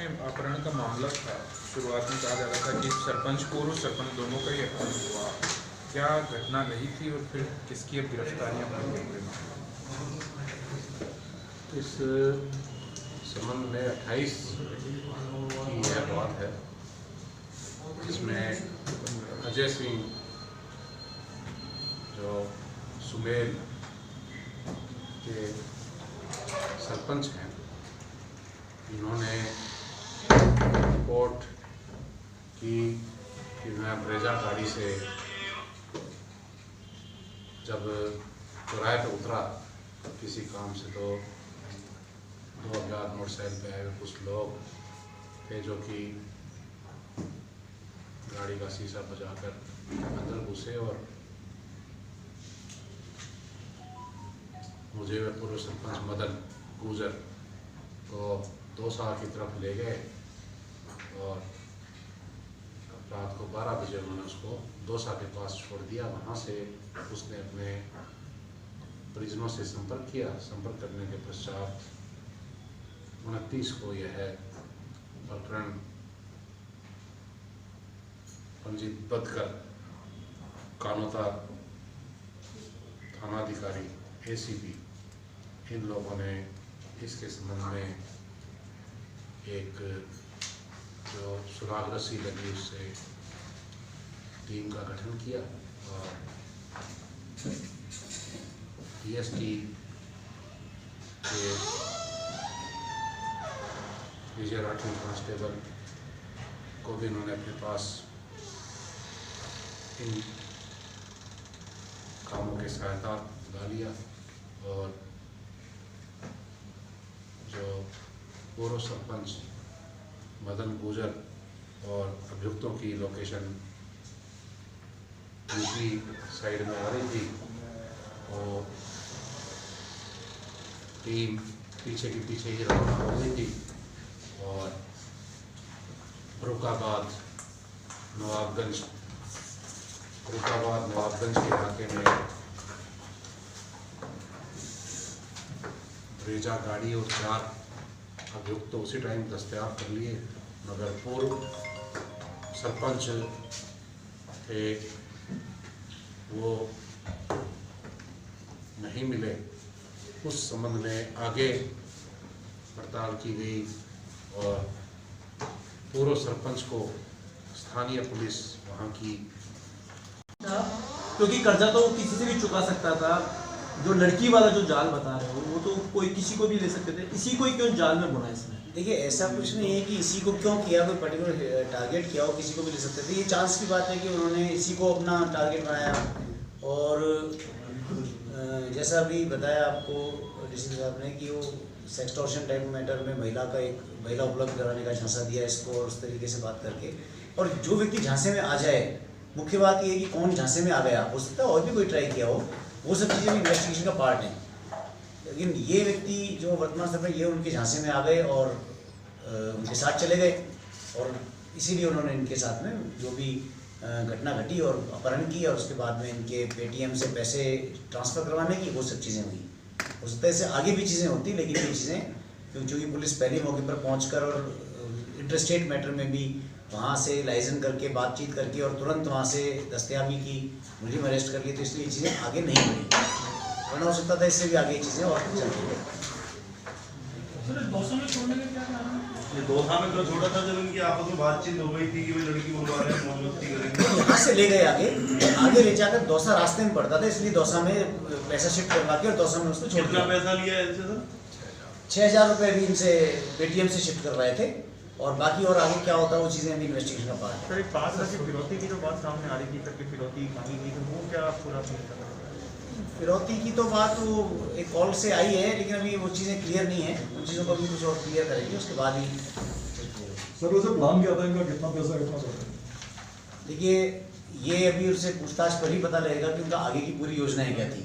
में अपहरण का मामला था, शुरुआत में कहा जा रहा था कि सरपंच पूर्व सरपंच दोनों का ही अपहरण हुआ। क्या घटना रही थी और फिर किसकी अब गिरफ्तारियां हुई हैं? इस संबंध में 28 की यह बात है, जिसमें अजय सिंह जो सुमेल के सरपंच हैं, इन्होंने रिपोर्ट की कि मैं ब्रेजा गाड़ी से जब चौराहे पर उतरा किसी काम से, तो 2 अज्ञात मोटरसाइकिल पे आए हुए कुछ लोग थे जो कि गाड़ी का शीशा बजाकर अंदर घुसे और मुझे वे पूर्व सरपंच मदन गुजर को दौसा की तरफ ले गए और रात को 12 बजे उन्होंने उसको दौसा के पास छोड़ दिया। वहाँ से उसने अपने परिजनों से संपर्क किया। संपर्क करने के पश्चात 29 को यह प्रकरण पंजीबद्ध कर कानोता थानाधिकारी ACP इन लोगों ने इसके संबंध में एक जो सुराग रस्सी लगी उससे टीम का गठन किया और DST के विजय राठौर कांस्टेबल को भी उन्होंने अपने पास इन कामों की सहायता ला लिया और जो पूर्व सरपंच मदन गुजर और अभियुक्तों की लोकेशन दूसरी साइड में आ रही थी, और टीम पीछे के पीछे ही रवाना हो गई थी और फरुखाबाद नवाबगंज के इलाके में ब्रेजा गाड़ी और 4 अभियुक्त तो उसी टाइम दस्तयाब कर लिए, मगर पूर्व सरपंच थे वो नहीं मिले। उस संबंध में आगे पड़ताल की गई और पूर्व सरपंच को स्थानीय पुलिस वहाँ की, क्योंकि कर्जा तो किसी से भी चुका सकता था। जो लड़की वाला जो जाल बता रहे हो वो तो कोई किसी को भी ले सकते थे, इसी को ही क्यों जाल में बुना इसमें? देखिए, ऐसा कुछ नहीं है कि इसी को क्यों किया, कोई पर्टिकुलर टारगेट किया हो, किसी को भी ले सकते थे। ये चांस की बात है कि उन्होंने इसी को अपना टारगेट बनाया। और जैसा अभी बताया आपको डीसी साहब ने कि वो सेक्सटॉर्शन टाइप मैटर में महिला उपलब्ध कराने का झांसा दिया इसको, और उस तरीके से बात करके, और जो व्यक्ति झांसे में आ जाए, मुख्य बात ये है कि कौन झांसे में आ गया, हो सकता है और भी कोई ट्राई किया हो, वो सब चीज़ें भी इन्वेस्टिगेशन का पार्ट है। लेकिन ये व्यक्ति जो वर्तमान समय में ये उनके झांसे में आ गए और उनके साथ चले गए, और इसीलिए उन्होंने इनके साथ में जो भी घटना घटी और अपहरण की और उसके बाद में इनके पेटीएम से पैसे ट्रांसफ़र करवाने की, वो सब चीज़ें हुई। हो सकता है इससे आगे भी चीज़ें होती, लेकिन ये चीज़ें क्योंकि पुलिस पहले मौके पर पहुँचकर और इंटरस्टेट मैटर में भी वहाँ से लाइजन करके बातचीत करके और तुरंत वहाँ से दस्तयाबी की, मुलजिम अरेस्ट कर लिए, तो इसलिए चीज़ें आगे नहीं बढ़ी, वरना हो सकता था इससे भी आगे चीज़ें और चलती है। दौसा में तो छोड़ा था जब इनकी आपस में बातचीत हो गई थी कि भाई लड़की बुलवा रहे हैं, मौजूदगी करेंगे, यहाँ से ले गए आगे ले जाकर दौसा रास्ते में पड़ता था, इसलिए दौसा में पैसा शिफ्ट करवा के और दौसा में उसको छोड़ दिया। कितना पैसा लिया है इनसे सर? 6000 रुपये भी इनसे पेटीएम से शिफ्ट करवाए थे, और बाकी और आगे क्या होता है वो चीज़ें अभी इन्वेस्टिगेशन का पार्ट है। सर, एक 5 लाख की फिरौती की जो बात सामने आ रही थी, करके फिरौती मांगी गई, तो वो क्या पूरा फिरौती की तो बात वो एक कॉल से आई है, लेकिन अभी वो चीज़ें क्लियर नहीं है, उन चीज़ों को भी कुछ और क्लियर करेंगे उसके बाद ही। सर वैसे प्लान क्या था इनका, कितना पैसा कितना? देखिए, ये अभी उससे पूछताछ पर ही पता लगेगा कि उनका आगे की पूरी योजनाएं क्या थी।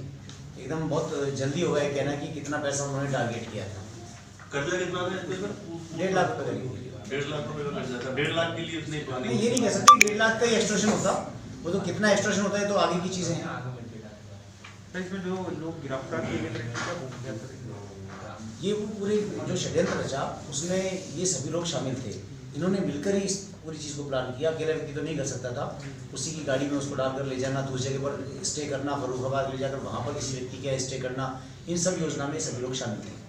एकदम बहुत जल्दी होगा ये कहना कि कितना पैसा उन्होंने टारगेट किया था। कर्जा कितना था इस पर? 1.5 लाख रुपये करीब। 1.5 लाख रुपये का कर्जा था। 1.5 लाख के लिए उसने नहीं, ये नहीं कह सकते 1.5 लाख का ही एक्सटॉर्शन होता, वो तो कितना एक्सटॉर्शन होता है तो आगे की चीज़ें हैं। इसमें जो लोग गिरफ्तार किए गए थे, ये वो पूरे जो षड्यंत्र रचा उसमें ये सभी लोग शामिल थे। इन्होंने मिलकर ही इस पूरी चीज़ को प्लान किया। अकेला व्यक्ति तो नहीं कर सकता था। उसी की गाड़ी में उसको डालकर ले जाना, दूसरी जगह पर स्टे करना, फर्रुखाबाद ले जाकर वहाँ पर किसी व्यक्ति का स्टे करना, इन सब योजना में सभी लोग शामिल थे।